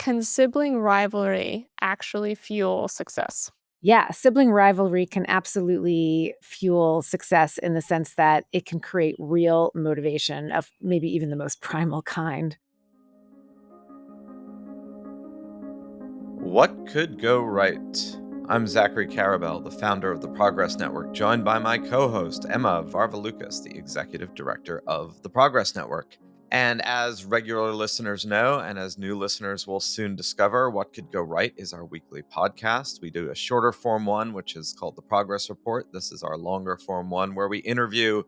Can sibling rivalry actually fuel success? Yeah, sibling rivalry can absolutely fuel success in the sense that it can create real motivation of maybe even the most primal kind. What could go right? I'm Zachary Carabell, the founder of the Progress Network, joined by my co host, Emma Varvalukas, the executive director of the Progress Network. And as regular listeners know, and as new listeners will soon discover, What Could Go Right is our weekly podcast. We do a shorter form one, which is called the Progress Report. This is our longer form one, where we interview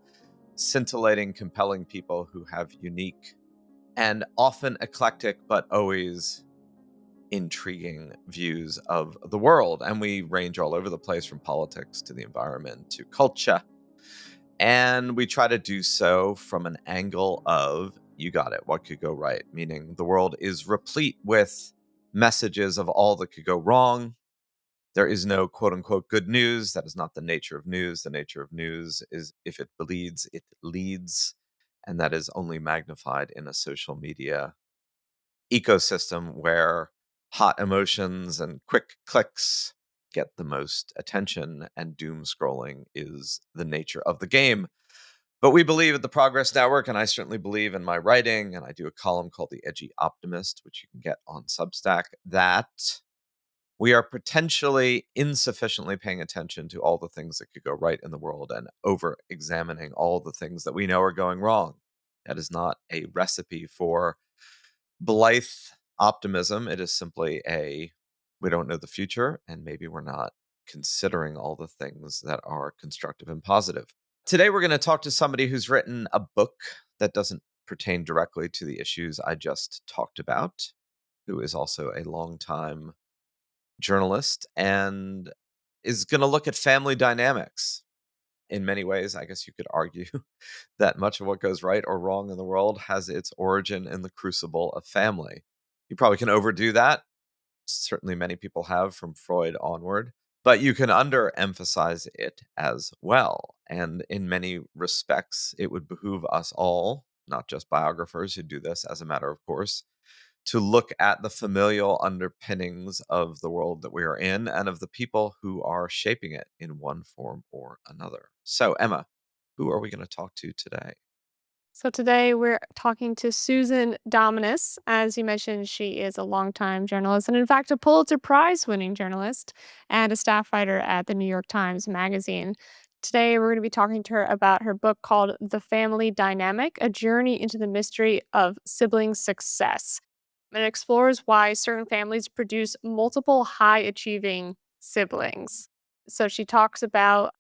scintillating, compelling people who have unique and often eclectic, but always intriguing views of the world. And we range all over the place, from politics to the environment to culture. And we try to do so from an angle of, you got it, what could go right? Meaning the world is replete with messages of all that could go wrong. There is no quote unquote good news. That is not the nature of news. The nature of news is, if it bleeds, it leads. And that is only magnified in a social media ecosystem where hot emotions and quick clicks get the most attention, and doom scrolling is the nature of the game. But we believe at the Progress Network, and I certainly believe in my writing, and I do a column called The Edgy Optimist, which you can get on Substack, that we are potentially insufficiently paying attention to all the things that could go right in the world and over examining all the things that we know are going wrong. That is not a recipe for blithe optimism. It is simply we don't know the future, and maybe we're not considering all the things that are constructive and positive. Today, we're going to talk to somebody who's written a book that doesn't pertain directly to the issues I just talked about, who is also a longtime journalist and is going to look at family dynamics. In many ways, I guess you could argue that much of what goes right or wrong in the world has its origin in the crucible of family. You probably can overdo that. Certainly, many people have, from Freud onward, but you can underemphasize it as well. And in many respects, it would behoove us all, not just biographers who do this as a matter of course, to look at the familial underpinnings of the world that we are in and of the people who are shaping it in one form or another. So, Emma, who are we going to talk to today? So today we're talking to Susan Dominus. As you mentioned, she is a longtime journalist and, in fact, a Pulitzer Prize-winning journalist and a staff writer at the New York Times Magazine. Today we're going to be talking to her about her book called The Family Dynamic: A Journey into the Mystery of Sibling Success. And it explores why certain families produce multiple high-achieving siblings. So she talks about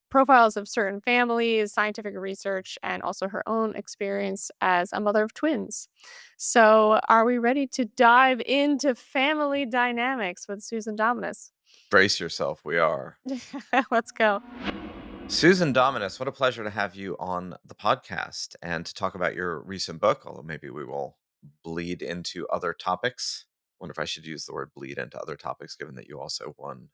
profiles of certain families, scientific research, and also her own experience as a mother of twins. So, are we ready to dive into family dynamics with Susan Dominus? Brace yourself, we are. Let's go. Susan Dominus, what a pleasure to have you on the podcast and to talk about your recent book, although maybe we will bleed into other topics. Wonder if I should use the word bleed into other topics, given that you also won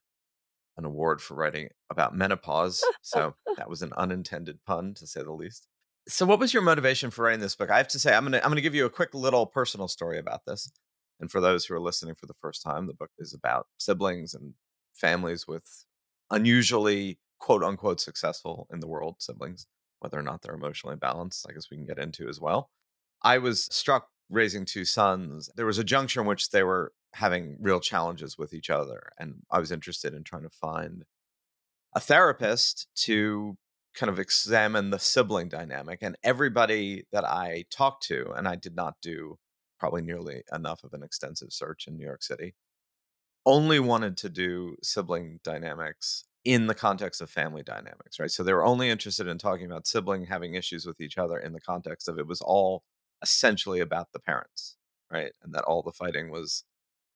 an award for writing about menopause. So that was an unintended pun, to say the least. So what was your motivation for writing this book? I have to say, I'm gonna give you a quick little personal story about this. And for those who are listening for the first time, the book is about siblings and families with unusually quote unquote successful in the world siblings, whether or not they're emotionally balanced, I guess we can get into as well. I was struck raising two sons. There was a juncture in which they were having real challenges with each other. And I was interested in trying to find a therapist to kind of examine the sibling dynamic. And everybody that I talked to, and I did not do probably nearly enough of an extensive search in New York City, only wanted to do sibling dynamics in the context of family dynamics, right? So they were only interested in talking about sibling having issues with each other in the context of, it was all essentially about the parents, right? And that all the fighting was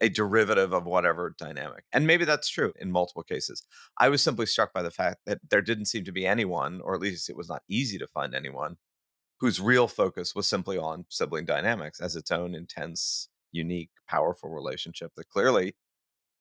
a derivative of whatever dynamic. And maybe that's true in multiple cases. I was simply struck by the fact that there didn't seem to be anyone, or at least it was not easy to find anyone, whose real focus was simply on sibling dynamics as its own intense, unique, powerful relationship that clearly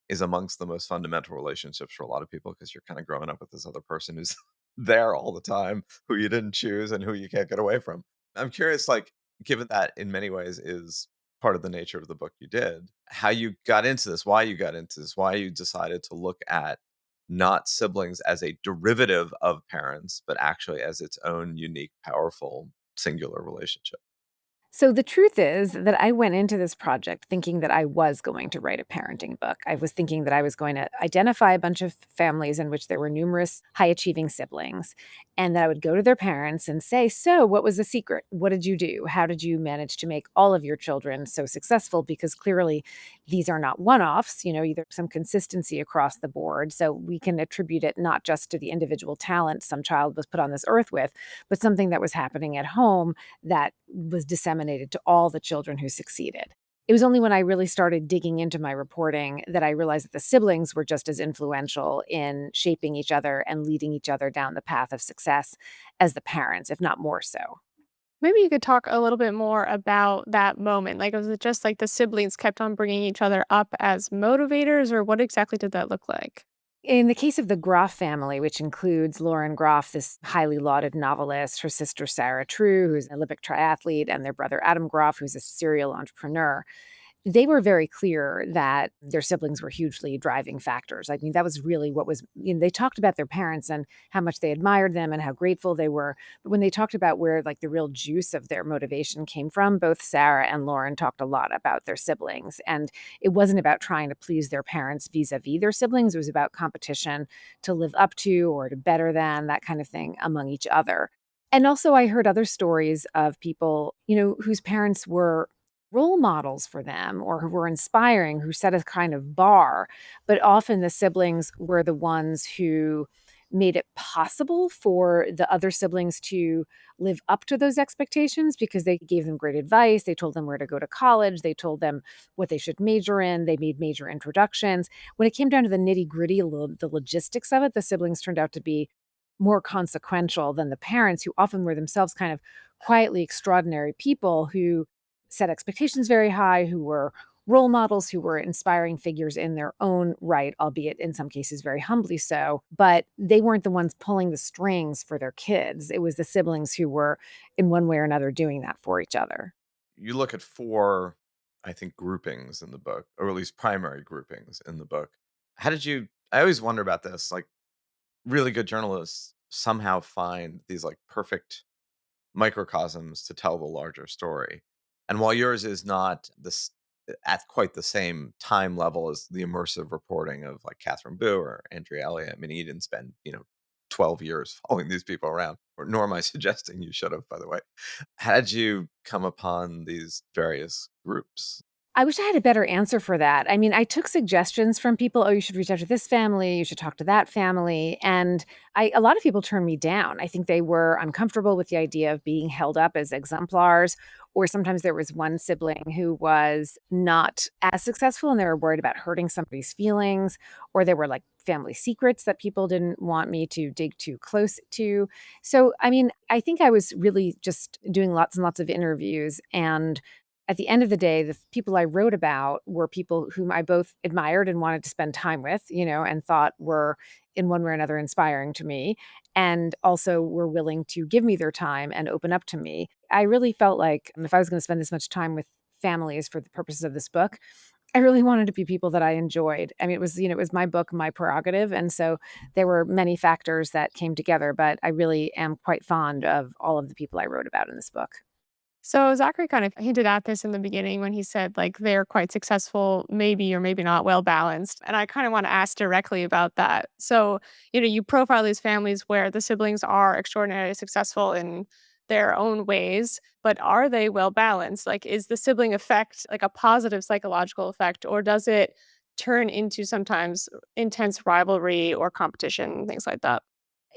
is amongst the most fundamental relationships for a lot of people, because you're kind of growing up with this other person who's there all the time, who you didn't choose and who you can't get away from. I'm curious, like, given that in many ways is part of the nature of the book you did, how you got into this, why you got into this, why you decided to look at not siblings as a derivative of parents, but actually as its own unique, powerful, singular relationship. So the truth is that I went into this project thinking that I was going to write a parenting book. I was thinking that I was going to identify a bunch of families in which there were numerous high achieving siblings, and that I would go to their parents and say, "So, what was the secret? What did you do? How did you manage to make all of your children so successful?" Because clearly these are not one-offs, there's some consistency across the board. So we can attribute it not just to the individual talent some child was put on this earth with, but something that was happening at home that was disseminated to all the children who succeeded. It was only when I really started digging into my reporting that I realized that the siblings were just as influential in shaping each other and leading each other down the path of success as the parents, if not more so. Maybe you could talk a little bit more about that moment. Like, was it just like the siblings kept on bringing each other up as motivators, or what exactly did that look like? In the case of the Groff family, which includes Lauren Groff, this highly lauded novelist, her sister Sarah True, who's an Olympic triathlete, and their brother Adam Groff, who's a serial entrepreneur, they were very clear that their siblings were hugely driving factors. I mean, that was really what was, they talked about their parents and how much they admired them and how grateful they were. But when they talked about where like the real juice of their motivation came from, both Sarah and Lauren talked a lot about their siblings. And it wasn't about trying to please their parents vis-a-vis their siblings. It was about competition to live up to or to better than, that kind of thing among each other. And also I heard other stories of people, whose parents were role models for them or who were inspiring, who set a kind of bar. But often the siblings were the ones who made it possible for the other siblings to live up to those expectations because they gave them great advice. They told them where to go to college. They told them what they should major in. They made major introductions. When it came down to the nitty gritty, the logistics of it, the siblings turned out to be more consequential than the parents, who often were themselves kind of quietly extraordinary people who set expectations very high, who were role models, who were inspiring figures in their own right, albeit in some cases very humbly so. But they weren't the ones pulling the strings for their kids. It was the siblings who were, in one way or another, doing that for each other. You look at four, I think, groupings in the book, or at least primary groupings in the book. How did you? I always wonder about this. Like, really good journalists somehow find these like perfect microcosms to tell the larger story. And while yours is not this at quite the same time level as the immersive reporting of like Catherine Boo or Andrea Elliott, I mean, he didn't spend, 12 years following these people around, or nor am I suggesting you should have, by the way. How did you come upon these various groups? I wish I had a better answer for that. I mean, I took suggestions from people, "Oh, you should reach out to this family, you should talk to that family," and a lot of people turned me down. I think they were uncomfortable with the idea of being held up as exemplars, or sometimes there was one sibling who was not as successful, and they were worried about hurting somebody's feelings, or there were, like, family secrets that people didn't want me to dig too close to. So, I mean, I think I was really just doing lots and lots of interviews, and at the end of the day, the people I wrote about were people whom I both admired and wanted to spend time with, and thought were in one way or another inspiring to me, and also were willing to give me their time and open up to me. I really felt like if I was going to spend this much time with families for the purposes of this book, I really wanted to be people that I enjoyed. I mean, it was my book, my prerogative. And so there were many factors that came together, but I really am quite fond of all of the people I wrote about in this book. So Zachary kind of hinted at this in the beginning when he said like they're quite successful, maybe or maybe not well balanced. And I kind of want to ask directly about that. So, you profile these families where the siblings are extraordinarily successful in their own ways, but are they well balanced? Like, is the sibling effect like a positive psychological effect, or does it turn into sometimes intense rivalry or competition, things like that?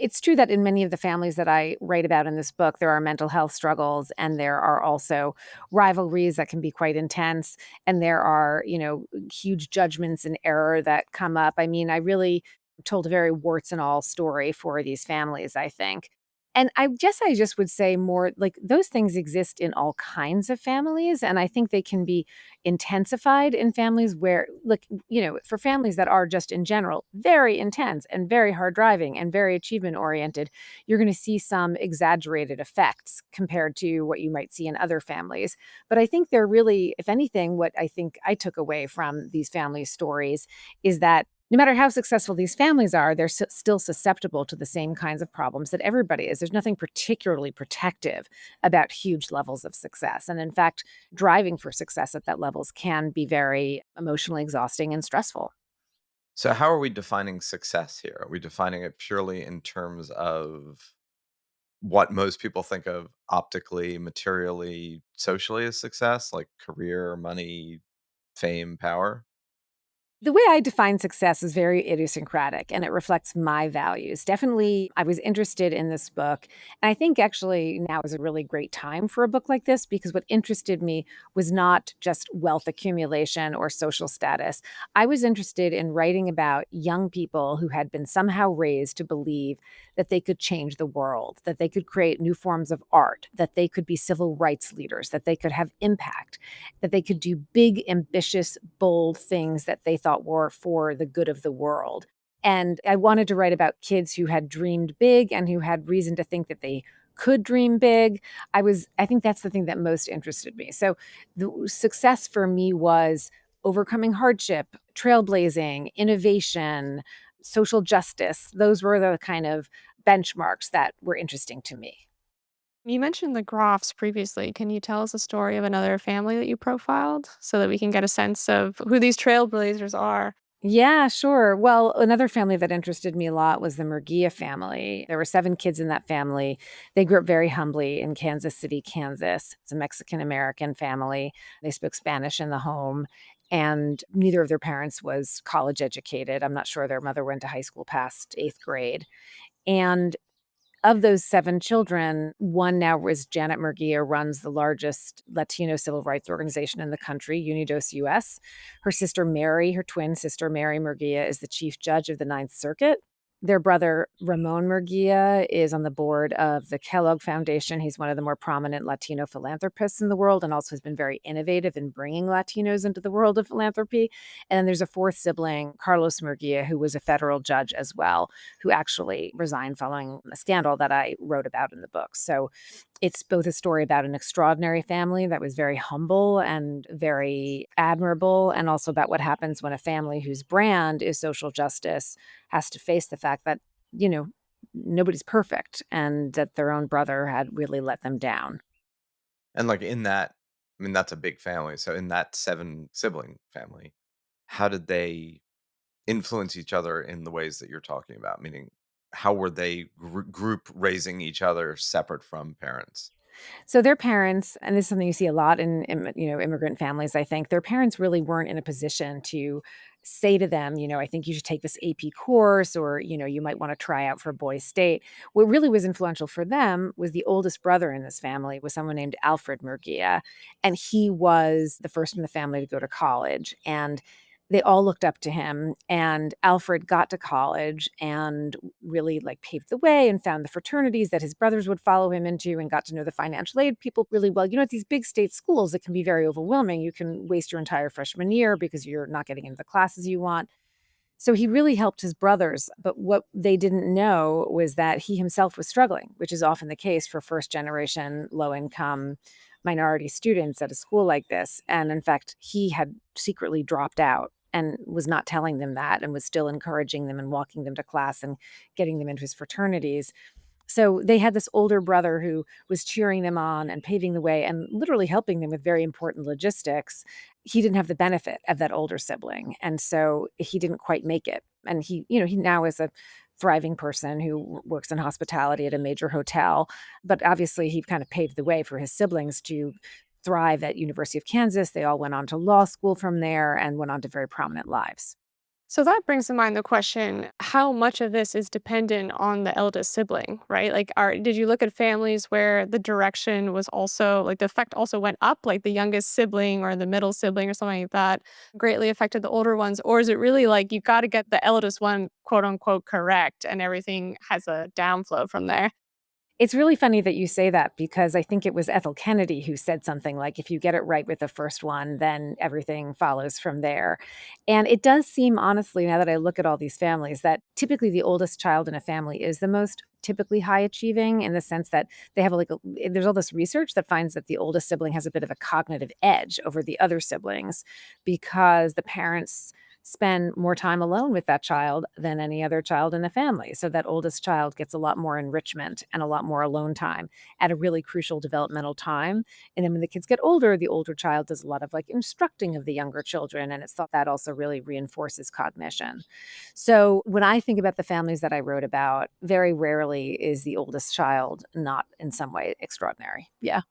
It's true that in many of the families that I write about in this book, there are mental health struggles and there are also rivalries that can be quite intense. And there are, huge judgments and error that come up. I mean, I really told a very warts and all story for these families, I think. And I guess I just would say more like those things exist in all kinds of families. And I think they can be intensified in families where, look, for families that are just in general very intense and very hard driving and very achievement oriented, you're going to see some exaggerated effects compared to what you might see in other families. But I think they're really, if anything, what I think I took away from these family stories is that no matter how successful these families are, they're still susceptible to the same kinds of problems that everybody is. There's nothing particularly protective about huge levels of success. And in fact, driving for success at that levels can be very emotionally exhausting and stressful. So, how are we defining success here? Are we defining it purely in terms of what most people think of optically, materially, socially as success, like career, money, fame, power? The way I define success is very idiosyncratic and it reflects my values. Definitely, I was interested in this book. And I think actually now is a really great time for a book like this because what interested me was not just wealth accumulation or social status. I was interested in writing about young people who had been somehow raised to believe that they could change the world, that they could create new forms of art, that they could be civil rights leaders, that they could have impact, that they could do big, ambitious, bold things that they thought were for the good of the world. And I wanted to write about kids who had dreamed big and who had reason to think that they could dream big. I think that's the thing that most interested me. So the success for me was overcoming hardship, trailblazing, innovation, social justice. Those were the kind of benchmarks that were interesting to me. You mentioned the Groffs previously. Can you tell us a story of another family that you profiled so that we can get a sense of who these trailblazers are? Yeah, sure. Well, another family that interested me a lot was the Murguia family. There were 7 kids in that family. They grew up very humbly in Kansas City, Kansas. It's a Mexican American family. They spoke Spanish in the home, and neither of their parents was college educated. I'm not sure their mother went to high school past 8th grade. And of those 7 children, one now is Janet Murguia, runs the largest Latino civil rights organization in the country, Unidos US. Her sister Mary, her twin sister Mary Murguia, is the chief judge of the Ninth Circuit. Their brother Ramon Murguia is on the board of the Kellogg Foundation. He's one of the more prominent Latino philanthropists in the world and also has been very innovative in bringing Latinos into the world of philanthropy. And then there's a 4th sibling, Carlos Murguia, who was a federal judge as well, who actually resigned following a scandal that I wrote about in the book. So it's both a story about an extraordinary family that was very humble and very admirable, and also about what happens when a family whose brand is social justice has to face the fact that, you know, nobody's perfect and that their own brother had really let them down. And like in that, I mean, that's a big family. So in that 7 sibling family, how did they influence each other in the ways that you're talking about? Meaning, how were they group raising each other separate from parents? So their parents, and this is something you see a lot in immigrant families, I think, their parents really weren't in a position to say to them, I think you should take this AP course or, you might want to try out for Boys State. What really was influential for them was the oldest brother in this family was someone named Alfred Murguia, and he was the first in the family to go to college. And they all looked up to him, and Alfred got to college and really like paved the way and found the fraternities that his brothers would follow him into and got to know the financial aid people really well. At these big state schools, it can be very overwhelming. You can waste your entire freshman year because you're not getting into the classes you want. So he really helped his brothers. But what they didn't know was that he himself was struggling, which is often the case for first generation, low income minority students at a school like this. And in fact, he had secretly dropped out and was not telling them that and was still encouraging them and walking them to class and getting them into his fraternities. So they had this older brother who was cheering them on and paving the way and literally helping them with very important logistics. He didn't have the benefit of that older sibling. And so he didn't quite make it. And he now is a thriving person who works in hospitality at a major hotel. But obviously he kind of paved the way for his siblings to thrive at University of Kansas. They all went on to law school from there and went on to very prominent lives. So that brings to mind the question, how much of this is dependent on the eldest sibling, right? Like, did you look at families where the direction was also, like, the effect also went up, like the youngest sibling or the middle sibling or something like that greatly affected the older ones? Or is it really like you got to get the eldest one, quote unquote, correct, and everything has a downflow from there? It's really funny that you say that because I think it was Ethel Kennedy who said something like, if you get it right with the first one, then everything follows from there. And it does seem, honestly, now that I look at all these families, that typically the oldest child in a family is the most typically high achieving in the sense that they have there's all this research that finds that the oldest sibling has a bit of a cognitive edge over the other siblings because the parents spend more time alone with that child than any other child in the family. So that oldest child gets a lot more enrichment and a lot more alone time at a really crucial developmental time. And then when the kids get older, the older child does a lot of like instructing of the younger children. And it's thought that also really reinforces cognition. So when I think about the families that I wrote about, very rarely is the oldest child not in some way extraordinary. Yeah.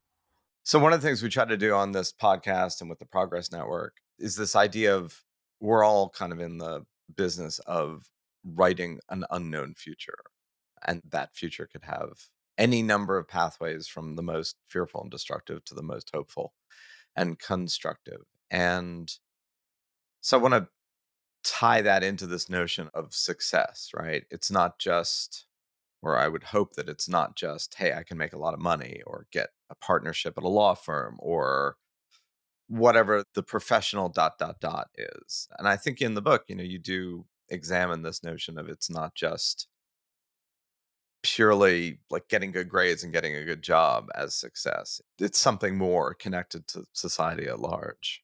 So one of the things we try to do on this podcast and with the Progress Network is this idea of we're all kind of in the business of writing an unknown future. And that future could have any number of pathways from the most fearful and destructive to the most hopeful and constructive. And so I want to tie that into this notion of success, right? It's not just, or I would hope that it's not just, hey, I can make a lot of money or get a partnership at a law firm or whatever the professional dot dot dot is. And I think in the book, you do examine this notion of it's not just purely like getting good grades and getting a good job as success. It's something more connected to society at large.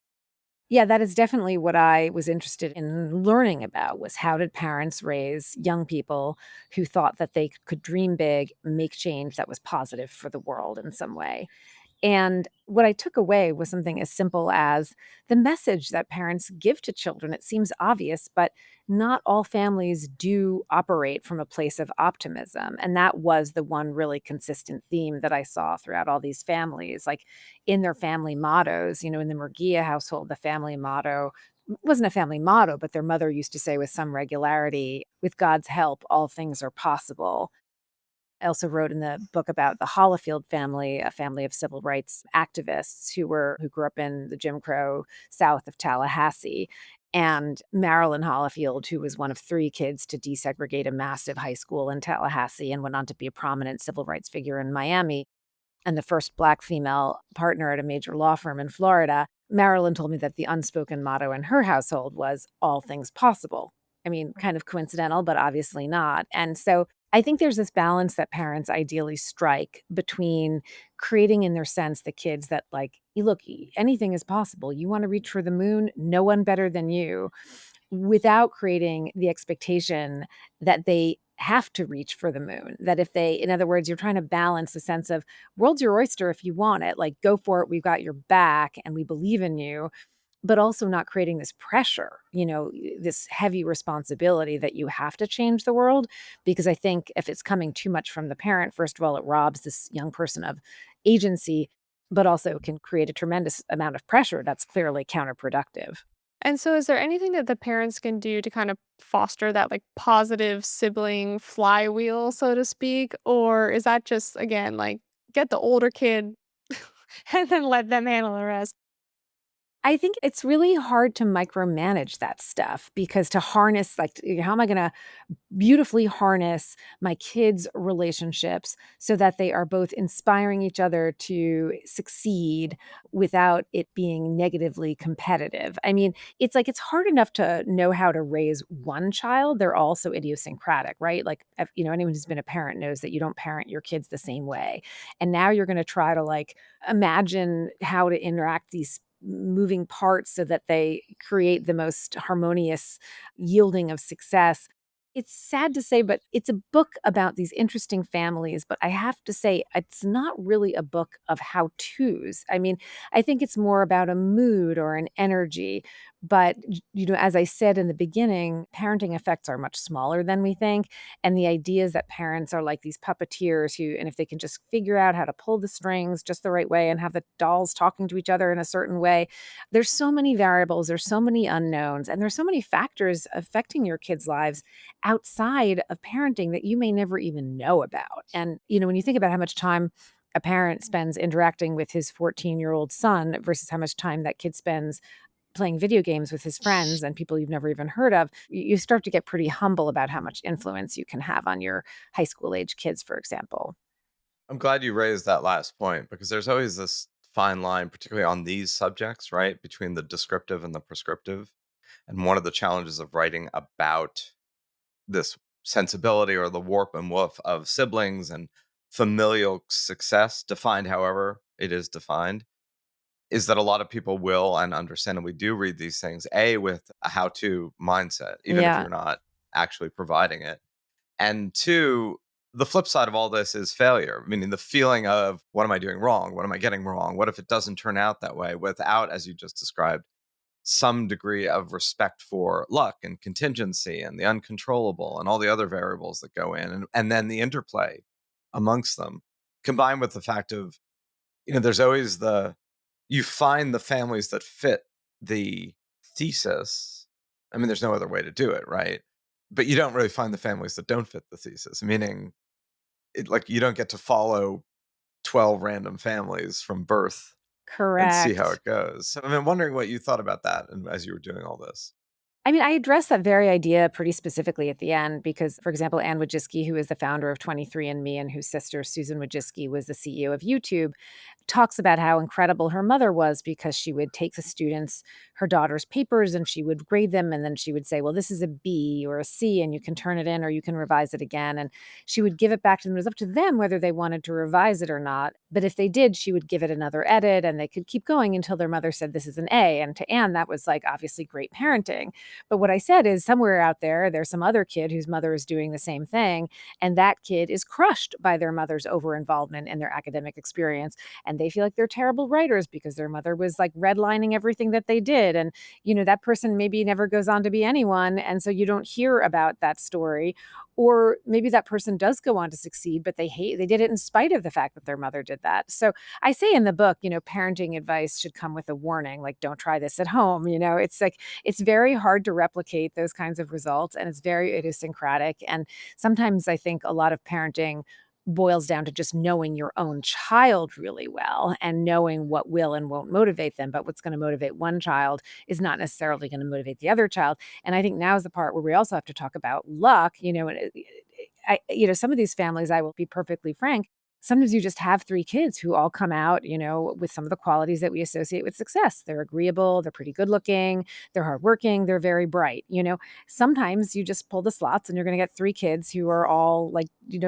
Yeah, that is definitely what I was interested in learning about was how did parents raise young people who thought that they could dream big, make change that was positive for the world in some way. And what I took away was something as simple as the message that parents give to children. It seems obvious, but not all families do operate from a place of optimism. And that was the one really consistent theme that I saw throughout all these families. Like in their family mottos, in the Murgia household, the family motto wasn't a family motto, but their mother used to say with some regularity, with God's help, all things are possible. I also wrote in the book about the Hollifield family, a family of civil rights activists who grew up in the Jim Crow South of Tallahassee. And Marilyn Hollifield, who was one of three kids to desegregate a massive high school in Tallahassee and went on to be a prominent civil rights figure in Miami, and the first Black female partner at a major law firm in Florida, Marilyn told me that the unspoken motto in her household was all things possible. I mean, kind of coincidental, but obviously not. And so I think there's this balance that parents ideally strike between creating in their sense the kids that like, look, anything is possible. You want to reach for the moon, no one better than you, without creating the expectation that they have to reach for the moon. That if they, in other words, you're trying to balance the sense of world's your oyster if you want it, like go for it, we've got your back and we believe in you, but also not creating this pressure, this heavy responsibility that you have to change the world. Because I think if it's coming too much from the parent, first of all, it robs this young person of agency, but also can create a tremendous amount of pressure that's clearly counterproductive. And so is there anything that the parents can do to kind of foster that like positive sibling flywheel, so to speak? Or is that just again like get the older kid and then let them handle the rest? I think it's really hard to micromanage that stuff because to harness, like, how am I going to beautifully harness my kids' relationships so that they are both inspiring each other to succeed without it being negatively competitive? I mean, it's like it's hard enough to know how to raise one child. They're all so idiosyncratic, right? Like, anyone who's been a parent knows that you don't parent your kids the same way. And now you're going to try to like imagine how to interact these moving parts so that they create the most harmonious yielding of success. It's sad to say, but it's a book about these interesting families. But I have to say, it's not really a book of how to's. I mean, I think it's more about a mood or an energy. But, as I said in the beginning, parenting effects are much smaller than we think. And the idea is that parents are like these puppeteers who, and if they can just figure out how to pull the strings just the right way and have the dolls talking to each other in a certain way, there's so many variables, there's so many unknowns, and there's so many factors affecting your kids' lives outside of parenting that you may never even know about. And, when you think about how much time a parent spends interacting with his 14-year-old son versus how much time that kid spends playing video games with his friends and people you've never even heard of, you start to get pretty humble about how much influence you can have on your high school age kids, for example. I'm glad you raised that last point because there's always this fine line, particularly on these subjects, right, between the descriptive and the prescriptive. And one of the challenges of writing about this sensibility or the warp and woof of siblings and familial success, defined however it is defined, is that a lot of people will and understandably do read these things, A, with a how to mindset, even if Yeah, you're not actually providing it. And two, the flip side of all this is failure, meaning the feeling of what am I doing wrong? What am I getting wrong? What if it doesn't turn out that way without, as you just described, some degree of respect for luck and contingency and the uncontrollable and all the other variables that go in and then the interplay amongst them, combined with the fact of, there's always you find the families that fit the thesis. I mean, there's no other way to do it, right? But you don't really find the families that don't fit the thesis, meaning like you don't get to follow 12 random families from birth and see how correct. it goes. So I'm wondering what you thought about that and as you were doing all this. I mean, I addressed that very idea pretty specifically at the end because, for example, Anne Wojcicki, who is the founder of 23andMe and whose sister, Susan Wojcicki, was the CEO of YouTube, talks about how incredible her mother was because she would take the students, her daughter's papers, and she would grade them. And then she would say, well, this is a B or a C, and you can turn it in or you can revise it again. And she would give it back to them. It was up to them whether they wanted to revise it or not. But if they did, she would give it another edit and they could keep going until their mother said, this is an A. And to Anne, that was like obviously great parenting. But what I said is somewhere out there, there's some other kid whose mother is doing the same thing. And that kid is crushed by their mother's over involvement in their academic experience. And they feel like they're terrible writers because their mother was like redlining everything that they did. And, that person maybe never goes on to be anyone. And so you don't hear about that story. Or maybe that person does go on to succeed, but they did it in spite of the fact that their mother did that. So I say in the book, parenting advice should come with a warning, like, don't try this at home. It's like, it's very hard to replicate those kinds of results, and it's very idiosyncratic. And sometimes I think a lot of parenting boils down to just knowing your own child really well and knowing what will and won't motivate them. But what's going to motivate one child is not necessarily going to motivate the other child. And I think now is the part where we also have to talk about luck. Some of these families, I will be perfectly frank, sometimes you just have 3 kids who all come out, with some of the qualities that we associate with success. They're agreeable, they're pretty good looking, they're hardworking, they're very bright. Sometimes you just pull the slots and you're gonna get 3 kids who are all like,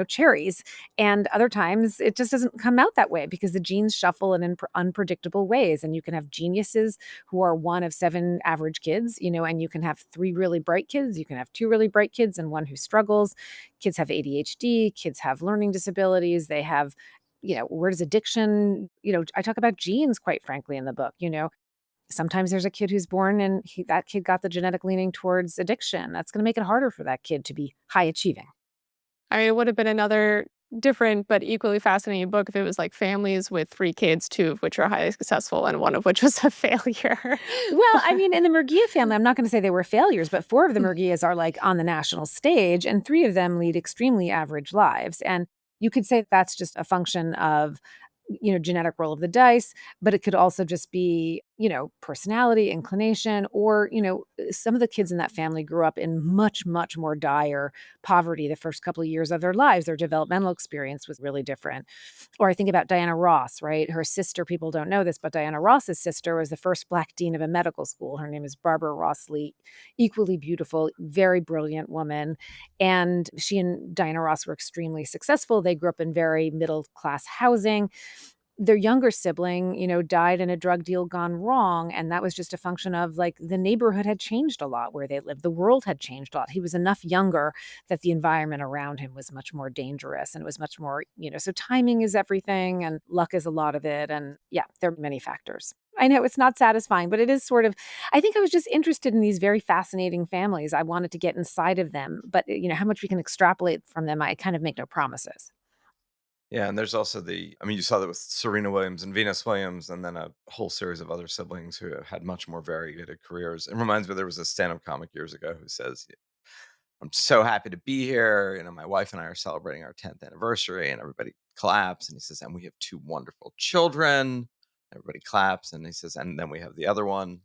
cherries. And other times it just doesn't come out that way because the genes shuffle in unpredictable ways. And you can have geniuses who are one of 7 average kids, and you can have 3 really bright kids. You can have 2 really bright kids and one who struggles. Kids have ADHD, kids have learning disabilities, they have, where does addiction, I talk about genes quite frankly in the book. Sometimes there's a kid who's born and that kid got the genetic leaning towards addiction. That's going to make it harder for that kid to be high achieving. I mean, it would have been another different but equally fascinating book if it was like families with 3 kids, 2 of which are highly successful and one of which was a failure. Well, I mean, in the Murguia family, I'm not going to say they were failures, but 4 of the Murguias are like on the national stage, and 3 of them lead extremely average lives. And you could say that's just a function of, genetic roll of the dice, but it could also just be, personality, inclination, or, some of the kids in that family grew up in much, much more dire poverty the first couple of years of their lives. Their developmental experience was really different. Or I think about Diana Ross, right? Her sister, people don't know this, but Diana Ross's sister was the first Black dean of a medical school. Her name is Barbara Ross Lee, equally beautiful, very brilliant woman. And she and Diana Ross were extremely successful. They grew up in very middle class housing. Their younger sibling, died in a drug deal gone wrong, and that was just a function of, like, the neighborhood had changed a lot where they lived. The world had changed a lot. He was enough younger that the environment around him was much more dangerous, and it was much more, so timing is everything and luck is a lot of it, and yeah, there are many factors. I know it's not satisfying, but it is sort of, I think I was just interested in these very fascinating families. I wanted to get inside of them, but, how much we can extrapolate from them, I kind of make no promises. Yeah, and there's also you saw that with Serena Williams and Venus Williams, and then a whole series of other siblings who had much more variegated careers. It reminds me there was a stand-up comic years ago who says, I'm so happy to be here. My wife and I are celebrating our 10th anniversary, and everybody claps. And he says, and we have 2 wonderful children. Everybody claps. And he says, and then we have the other one.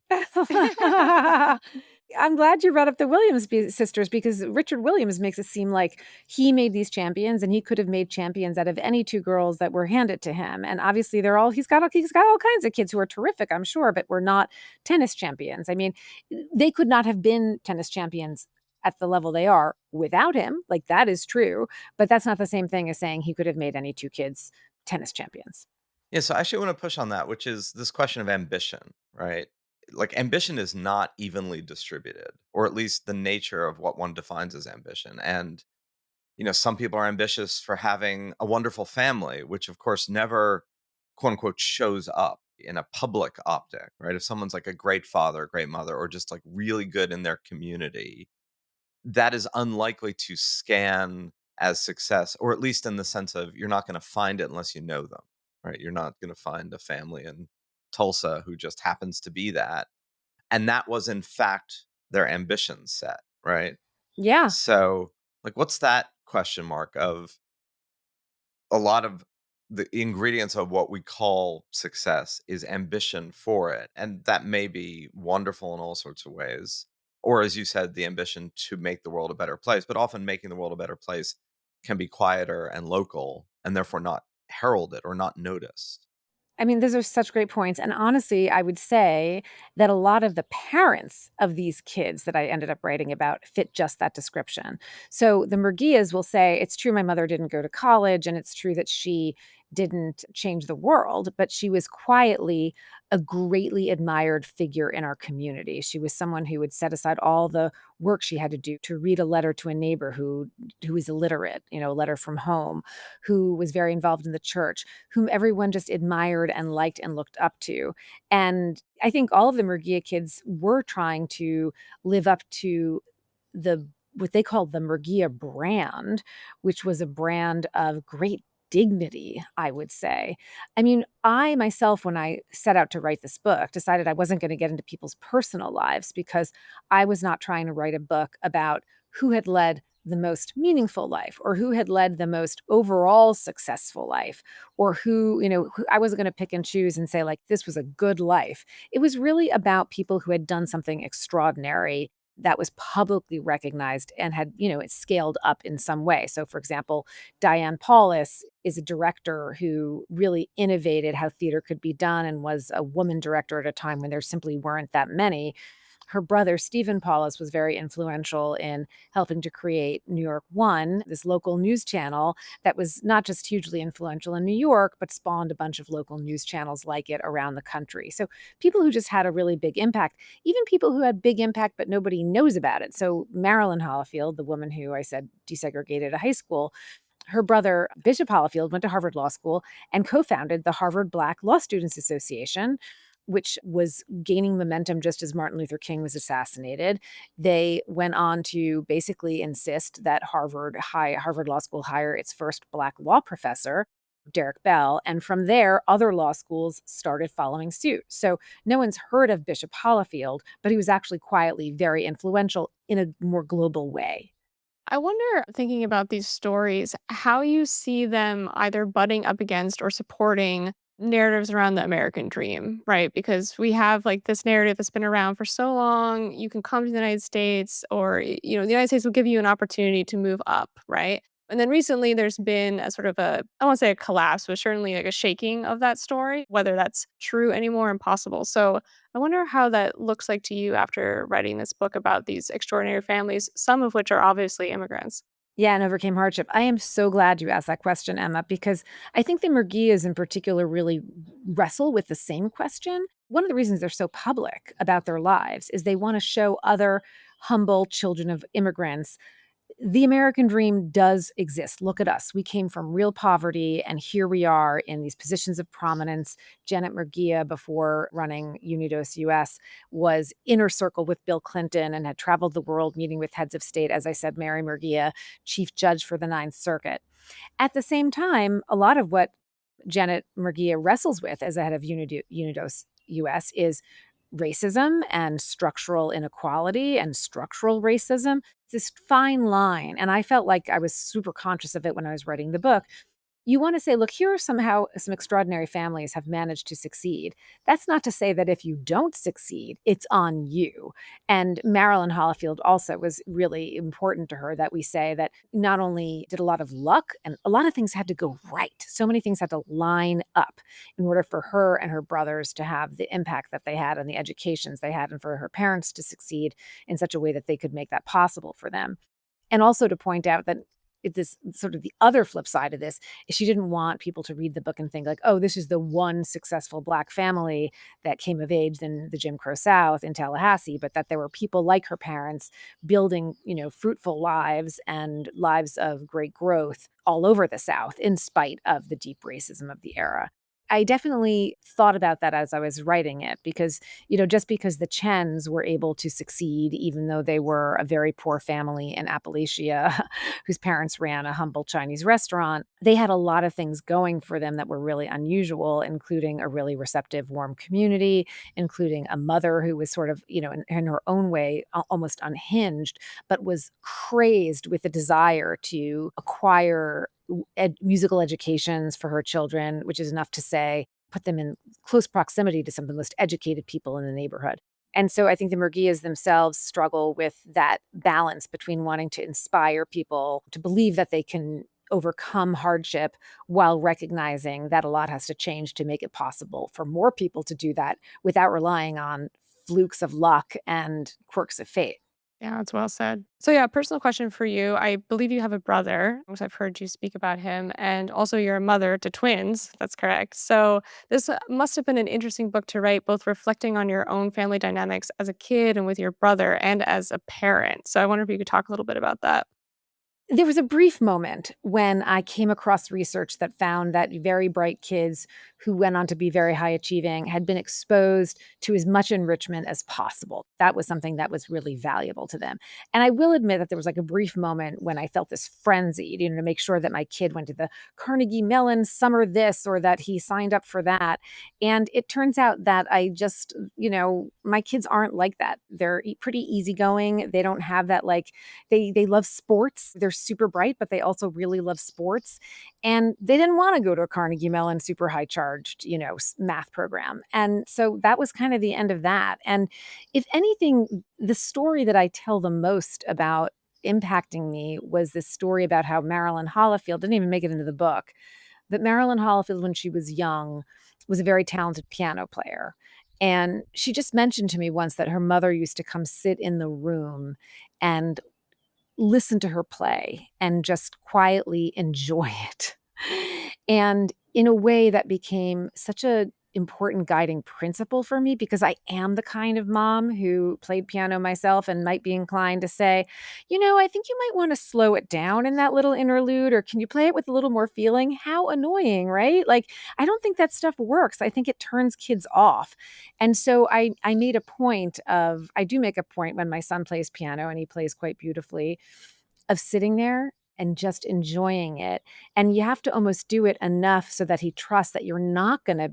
I'm glad you brought up the sisters because Richard Williams makes it seem like he made these champions and he could have made champions out of any two girls that were handed to him. And obviously they're all he's got all kinds of kids who are terrific, I'm sure, but were not tennis champions. I mean, they could not have been tennis champions at the level they are without him. Like that is true, but that's not the same thing as saying he could have made any two kids tennis champions. Yeah, so I actually want to push on that, which is this question of ambition, right? Like ambition is not evenly distributed, or at least the nature of what one defines as ambition. And some people are ambitious for having a wonderful family, which of course never quote unquote shows up in a public optic, right? If someone's like a great father, great mother, or just like really good in their community, that is unlikely to scan as success, or at least in the sense of you're not going to find it unless you know them, right? You're not going to find a family in Tulsa who just happens to be that. And that was, in fact, their ambition set, right? Yeah. So, like, what's that question mark of a lot of the ingredients of what we call success is ambition for it. And that may be wonderful in all sorts of ways. Or, as you said, the ambition to make the world a better place. But often making the world a better place can be quieter and local and therefore not heralded or not noticed. I mean, those are such great points. And honestly, I would say that a lot of the parents of these kids that I ended up writing about fit just that description. So the Murguias will say, it's true my mother didn't go to college, and it's true that she didn't change the world, but she was quietly a greatly admired figure in our community. She was someone who would set aside all the work she had to do to read a letter to a neighbor who was illiterate, a letter from home, who was very involved in the church, whom everyone just admired and liked and looked up to. And I think all of the Murguia kids were trying to live up to the what they called the Murguia brand, which was a brand of great dignity, I would say. I mean, I myself, when I set out to write this book, decided I wasn't going to get into people's personal lives because I was not trying to write a book about who had led the most meaningful life or who had led the most overall successful life or who I wasn't going to pick and choose and say like this was a good life. It was really about people who had done something extraordinary that was publicly recognized and had, it scaled up in some way. So for example, Diane Paulus is a director who really innovated how theater could be done and was a woman director at a time when there simply weren't that many. Her brother, Stephen Paulus, was very influential in helping to create New York One, this local news channel that was not just hugely influential in New York, but spawned a bunch of local news channels like it around the country. So people who just had a really big impact, even people who had big impact, but nobody knows about it. So Marilyn Hollifield, the woman who I said desegregated a high school, her brother, Bishop Hollifield, went to Harvard Law School and co founded the Harvard Black Law Students Association, which was gaining momentum just as Martin Luther King was assassinated. They went on to basically insist that Harvard Law School hire its first Black law professor, Derek Bell. And from there, other law schools started following suit. So no one's heard of Bishop Hollifield, but he was actually quietly very influential in a more global way. I wonder, thinking about these stories, how you see them either butting up against or supporting narratives around the American dream, right? Because we have like this narrative that's been around for so long. You can come to the United States, or, the United States will give you an opportunity to move up, right? And then recently there's been a sort of I won't say a collapse, but certainly like a shaking of that story, whether that's true anymore and possible. So I wonder how that looks like to you after writing this book about these extraordinary families, some of which are obviously immigrants. Yeah, and overcame hardship. I am so glad you asked that question, Emma, because I think the Murguias in particular really wrestle with the same question. One of the reasons they're so public about their lives is they want to show other humble children of immigrants the American dream does exist. Look at us. We came from real poverty, and here we are in these positions of prominence. Janet Murguia, before running Unidos US, was inner circle with Bill Clinton and had traveled the world meeting with heads of state. As I said, Mary Murguia, chief judge for the Ninth Circuit. At the same time, a lot of what Janet Murguia wrestles with as the head of Unidos US is racism and structural inequality and structural racism. This fine line. And I felt like I was super conscious of it when I was writing the book You want to say, look, here are somehow some extraordinary families have managed to succeed. That's not to say that if you don't succeed, it's on you. And Marilyn Hollifield also was really important to her, that we say that not only did a lot of luck and a lot of things had to go right, so many things had to line up in order for her and her brothers to have the impact that they had and the educations they had, and for her parents to succeed in such a way that they could make that possible for them. And also to point out that this sort of the other flip side of this is she didn't want people to read the book and think like, oh, this is the one successful Black family that came of age in the Jim Crow South in Tallahassee, but that there were people like her parents building, fruitful lives and lives of great growth all over the South, in spite of the deep racism of the era. I definitely thought about that as I was writing it because, just because the Chens were able to succeed, even though they were a very poor family in Appalachia whose parents ran a humble Chinese restaurant, they had a lot of things going for them that were really unusual, including a really receptive, warm community, including a mother who was sort of, in her own way, almost unhinged, but was crazed with the desire to acquire musical educations for her children, which is enough to say, put them in close proximity to some of the most educated people in the neighborhood. And so I think the Murguias themselves struggle with that balance between wanting to inspire people to believe that they can overcome hardship while recognizing that a lot has to change to make it possible for more people to do that without relying on flukes of luck and quirks of fate. Yeah, that's well said. So, yeah, personal question for you. I believe you have a brother, because I've heard you speak about him, and also you're a mother to twins. That's correct. So, this must have been an interesting book to write, both reflecting on your own family dynamics as a kid and with your brother and as a parent. So, I wonder if you could talk a little bit about that. There was a brief moment when I came across research that found that very bright kids who went on to be very high achieving had been exposed to as much enrichment as possible. That was something that was really valuable to them. And I will admit that there was like a brief moment when I felt this frenzied, to make sure that my kid went to the Carnegie Mellon summer this or that he signed up for that. And it turns out that I just, my kids aren't like that. They're pretty easygoing. They don't have that like they love sports. They're super bright, but they also really love sports. And they didn't want to go to a Carnegie Mellon super high charged, math program. And so that was kind of the end of that. And if anything, the story that I tell the most about impacting me was this story about how Marilyn Hollifield didn't even make it into the book. But Marilyn Hollifield, when she was young, was a very talented piano player. And she just mentioned to me once that her mother used to come sit in the room and listen to her play and just quietly enjoy it. And in a way that became such a important guiding principle for me because I am the kind of mom who played piano myself and might be inclined to say, I think you might want to slow it down in that little interlude, or can you play it with a little more feeling? How annoying, right? Like, I don't think that stuff works. I think it turns kids off. And so I made a point of, I do make a point when my son plays piano, and he plays quite beautifully, of sitting there and just enjoying it. And you have to almost do it enough so that he trusts that you're not going to,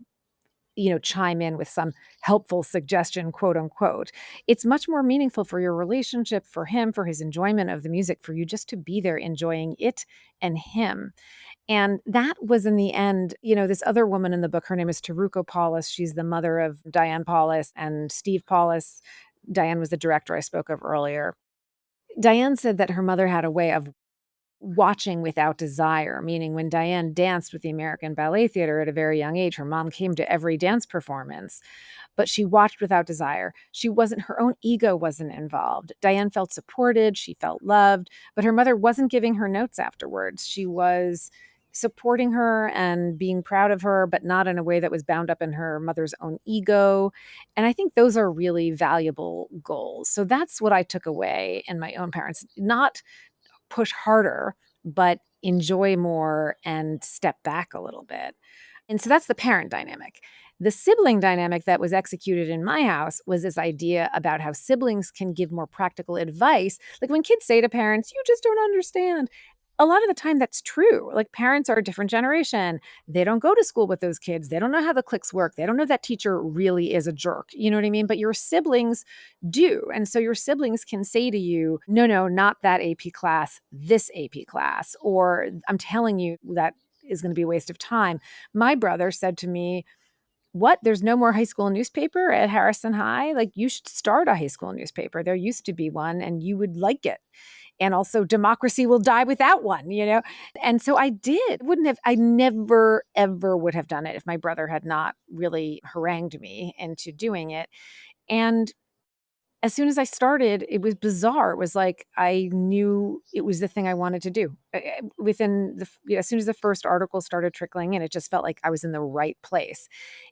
chime in with some helpful suggestion, quote unquote. It's much more meaningful for your relationship, for him, for his enjoyment of the music, for you just to be there enjoying it and him. And that was in the end, this other woman in the book, her name is Taruko Paulus. She's the mother of Diane Paulus and Steve Paulus. Diane was the director I spoke of earlier. Diane said that her mother had a way of watching without desire, meaning when Diane danced with the American Ballet Theater at a very young age, her mom came to every dance performance, but she watched without desire. Her own ego wasn't involved. Diane felt supported, she felt loved, but her mother wasn't giving her notes afterwards. She was supporting her and being proud of her, but not in a way that was bound up in her mother's own ego. And I think those are really valuable goals. So that's what I took away in my own parents, not push harder, but enjoy more and step back a little bit. And so that's the parent dynamic. The sibling dynamic that was executed in my house was this idea about how siblings can give more practical advice. Like when kids say to parents, you just don't understand. A lot of the time that's true. Like parents are a different generation. They don't go to school with those kids. They don't know how the cliques work. They don't know that teacher really is a jerk. You know what I mean? But your siblings do. And so your siblings can say to you, no, not that AP class, this AP class. Or I'm telling you that is going to be a waste of time. My brother said to me, what? There's no more high school newspaper at Harrison High? Like, you should start a high school newspaper. There used to be one and you would like it. And also, democracy will die without one. And so I did. I never, ever would have done it if my brother had not really harangued me into doing it. And as soon as I started, it was bizarre. It was like I knew it was the thing I wanted to do. As soon as the first article started trickling in, it just felt like I was in the right place.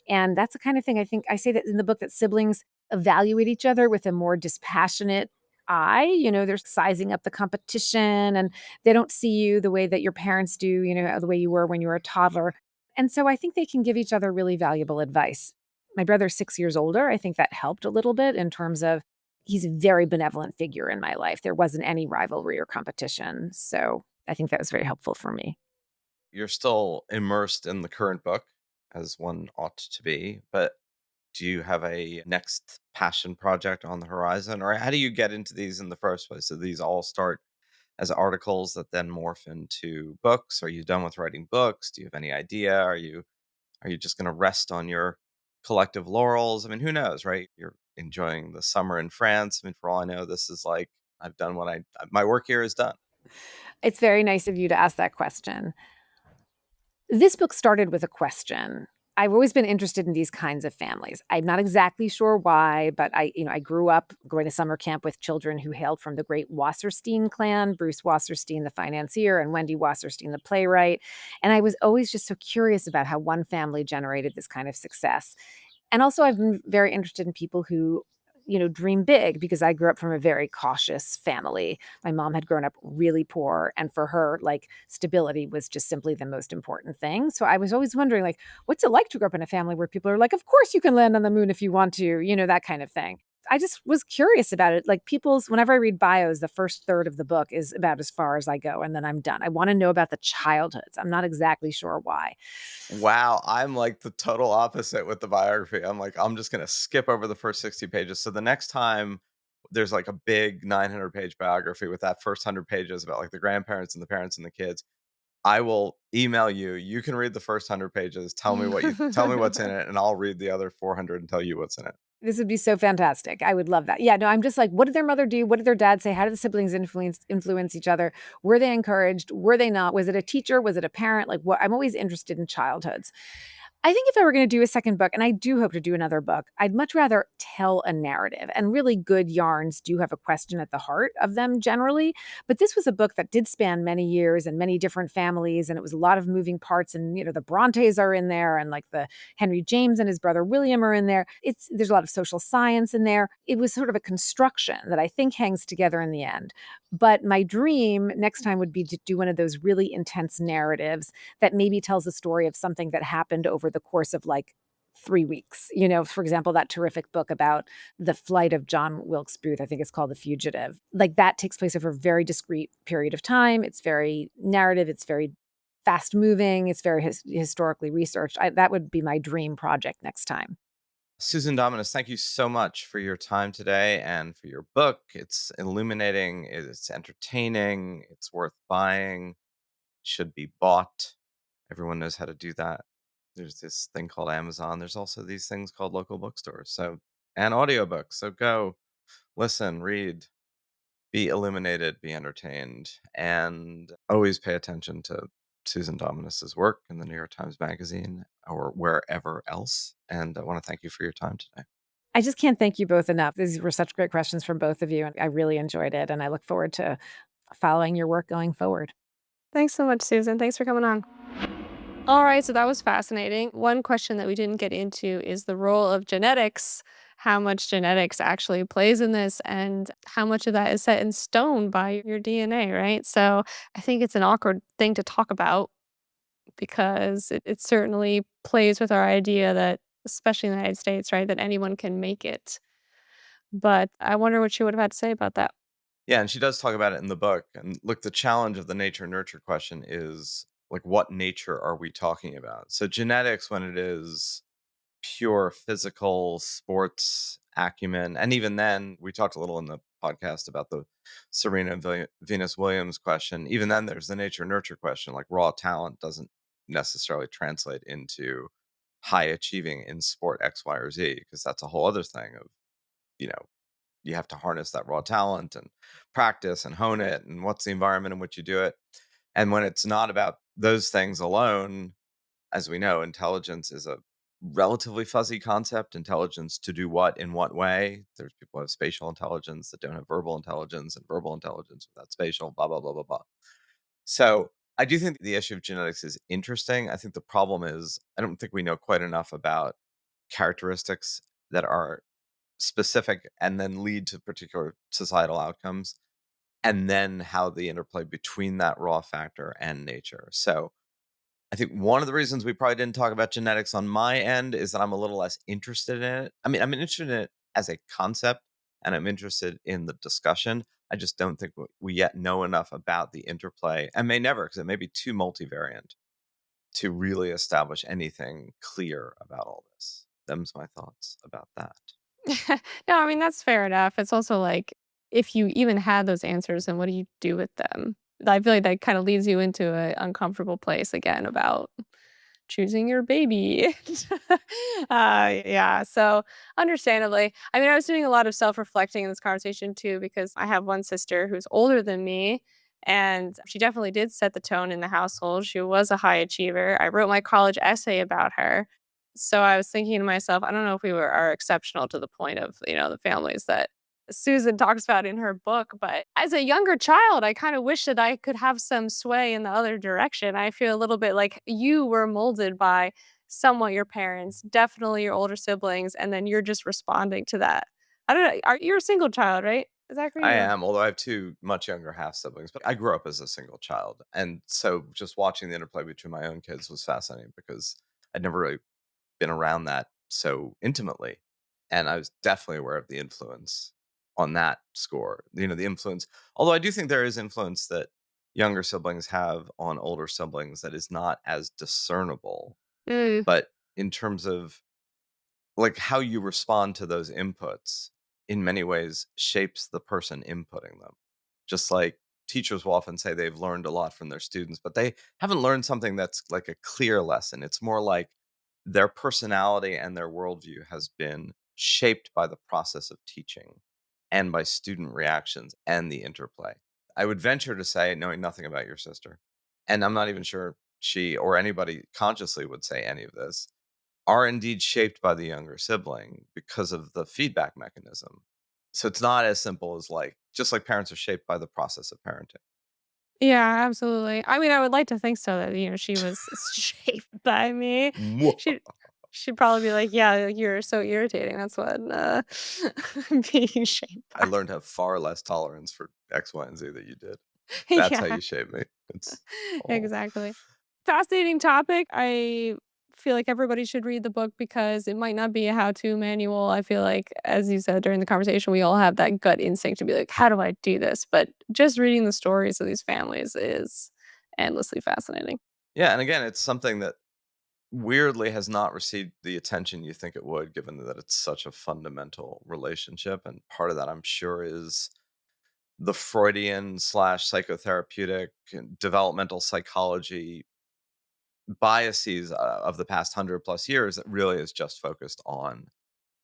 And that's the kind of thing I think I say that in the book, that siblings evaluate each other with a more dispassionate eye. They're sizing up the competition and they don't see you the way that your parents do, the way you were when you were a toddler. And so I think they can give each other really valuable advice. My brother's 6 years older. I think that helped a little bit in terms of he's a very benevolent figure in my life. There wasn't any rivalry or competition. So I think that was very helpful for me. You're still immersed in the current book, as one ought to be, but do you have a next passion project on the horizon? Or how do you get into these in the first place? Do these all start as articles that then morph into books? Are you done with writing books? Do you have any idea? Are you just going to rest on your collective laurels? I mean, who knows, right? You're enjoying the summer in France. I mean, for all I know, this is like I've done what my work here is done. It's very nice of you to ask that question. This book started with a question. I've always been interested in these kinds of families. I'm not exactly sure why, but I grew up going to summer camp with children who hailed from the great Wasserstein clan, Bruce Wasserstein, the financier, and Wendy Wasserstein, the playwright. And I was always just so curious about how one family generated this kind of success. And also, I've been very interested in people who, dream big, because I grew up from a very cautious family. My mom had grown up really poor, and for her, like, stability was just simply the most important thing. So I was always wondering, like, what's it like to grow up in a family where people are like, of course you can land on the moon if you want to, that kind of thing. I just was curious about it. Like, whenever I read bios, the first third of the book is about as far as I go, and then I'm done. I want to know about the childhoods. I'm not exactly sure why. Wow, I'm like the total opposite with the biography. I'm like, I'm just gonna skip over the first 60 pages. So the next time there's like a big 900-page biography with that first 100 pages about like the grandparents and the parents and the kids, I will email you. You can read the first 100 pages. Tell me what's in it, and I'll read the other 400 and tell you what's in it. This would be so fantastic. I would love that. Yeah, no, I'm just like, what did their mother do? What did their dad say? How did the siblings influence each other? Were they encouraged? Were they not? Was it a teacher? Was it a parent? Like, what? I'm always interested in childhoods. I think if I were going to do a second book, and I do hope to do another book, I'd much rather tell a narrative. And really good yarns do have a question at the heart of them generally. But this was a book that did span many years and many different families. And it was a lot of moving parts. And, the Brontes are in there, and like the Henry James and his brother William are in there. There's a lot of social science in there. It was sort of a construction that I think hangs together in the end. But my dream next time would be to do one of those really intense narratives that maybe tells a story of something that happened over the course of like 3 weeks. For example, that terrific book about the flight of John Wilkes Booth, I think it's called The Fugitive. Like, that takes place over a very discrete period of time. It's very narrative. It's very fast moving. It's very historically researched. That would be my dream project next time. Susan Dominus, thank you so much for your time today and for your book. It's illuminating, it's entertaining, it's worth buying, should be bought. Everyone knows how to do that. There's this thing called Amazon. There's also these things called local bookstores. So, and audiobooks. So go listen, read, be illuminated, be entertained, and always pay attention to Susan Dominus's work in the New York Times Magazine or wherever else. And I want to thank you for your time today. I just can't thank you both enough. These were such great questions from both of you. And I really enjoyed it. And I look forward to following your work going forward. Thanks so much, Susan. Thanks for coming on. All right, so that was fascinating. One question that we didn't get into is the role of genetics, how much genetics actually plays in this, and how much of that is set in stone by your DNA, right? So I think it's an awkward thing to talk about because it certainly plays with our idea that, especially in the United States, right, that anyone can make it. But I wonder what you would have had to say about that. Yeah, and she does talk about it in the book. And look, the challenge of the nature nurture question is like, what nature are we talking about? So, genetics, when it is pure physical sports acumen, and even then, we talked a little in the podcast about the Serena and Venus Williams question. Even then, there's the nature nurture question. Like, raw talent doesn't necessarily translate into high achieving in sport X, Y, or Z, because that's a whole other thing of, you know, you have to harness that raw talent and practice and hone it, and what's the environment in which you do it. And when it's not about those things alone, as we know, intelligence is a relatively fuzzy concept. Intelligence to do what in what way? There's people who have spatial intelligence that don't have verbal intelligence, and verbal intelligence without spatial, blah, blah, blah, blah, blah. So I do think the issue of genetics is interesting. I think the problem is I don't think we know quite enough about characteristics that are specific and then lead to particular societal outcomes, and then how the interplay between that raw factor and nature. So I think one of the reasons we probably didn't talk about genetics on my end is that I'm a little less interested in it. I mean, I'm interested in it as a concept, and I'm interested in the discussion. I just don't think we yet know enough about the interplay, and may never, because it may be too multivariant to really establish anything clear about all this. Them's my thoughts about that. No, I mean, that's fair enough. It's also like, if you even had those answers, then what do you do with them? I feel like that kind of leads you into an uncomfortable place again about choosing your baby. Yeah, so understandably, I mean, I was doing a lot of self-reflecting in this conversation too, because I have one sister who's older than me, and she definitely did set the tone in the household. She was a high achiever. I wrote my college essay about her. So I was thinking to myself, I don't know if we are exceptional to the point of, the families that Susan talks about in her book, but as a younger child, I kind of wish that I could have some sway in the other direction. I feel a little bit like you were molded by somewhat your parents, definitely your older siblings, and then you're just responding to that. I don't know. You're a single child, right? Zachary? I Or am, although I have two much younger half siblings, but I grew up as a single child. And so just watching the interplay between my own kids was fascinating because I'd never really been around that so intimately. And I was definitely aware of the influence on that score. The influence, although I do think there is influence that younger siblings have on older siblings that is not as discernible. Mm, But in terms of like how you respond to those inputs in many ways shapes the person inputting them. Just like teachers will often say they've learned a lot from their students, but they haven't learned something that's like a clear lesson. It's more like their personality and their worldview has been shaped by the process of teaching and by student reactions and the interplay. I would venture to say, knowing nothing about your sister, and I'm not even sure she or anybody consciously would say any of this, are indeed shaped by the younger sibling because of the feedback mechanism. So it's not as simple as like just like parents are shaped by the process of parenting. yeah, absolutely. I mean, I would like to think so that, she was shaped by me. She'd she'd probably be like, "Yeah, you're so irritating. That's what, being shaped I by." learned to have far less tolerance for X, Y, and Z that you did. That's how Yeah, you shape me. It's oh. exactly. Fascinating topic. I feel like everybody should read the book because it might not be a how-to manual. I feel like, as you said during the conversation, we all have that gut instinct to be like, "How do I do this?" But just reading the stories of these families is endlessly fascinating. Yeah, and again, it's something that weirdly has not received the attention you think it would, given that it's such a fundamental relationship. And part of that, I'm sure, is the Freudian slash psychotherapeutic and developmental psychology biases of the past 100 plus years that really is just focused on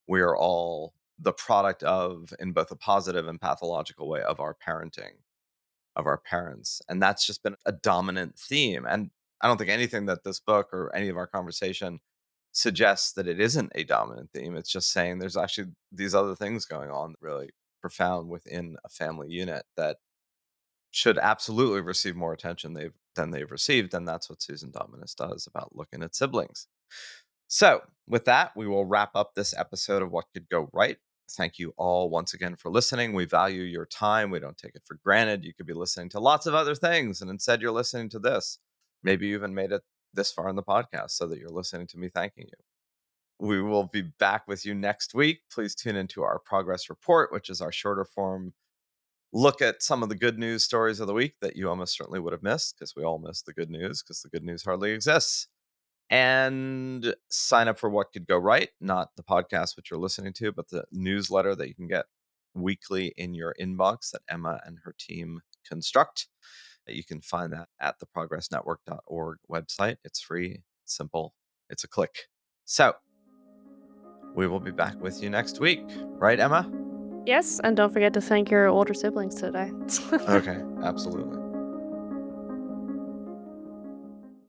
we are all the product of, in both a positive and pathological way, of our parenting, of our parents. And that's just been a dominant theme. And I don't think anything that this book or any of our conversation suggests that it isn't a dominant theme. It's just saying there's actually these other things going on really profound within a family unit that should absolutely receive more attention than they've received. And that's what Susan Dominus does about looking at siblings. So, with that, we will wrap up this episode of What Could Go Right. Thank you all once again for listening. We value your time. We don't take it for granted. You could be listening to lots of other things, and instead you're listening to this. Maybe you even made it this far in the podcast so that you're listening to me thanking you. We will be back with you next week. Please tune into our progress report, which is our shorter form look at some of the good news stories of the week that you almost certainly would have missed because we all miss the good news because the good news hardly exists. And sign up for What Could Go Right, not the podcast which you're listening to, but the newsletter that you can get weekly in your inbox that Emma and her team construct. You can find that at the progressnetwork.org website. It's free, it's simple, it's a click. So we will be back with you next week, right, Emma? Yes, and don't forget to thank your older siblings today. Okay, absolutely.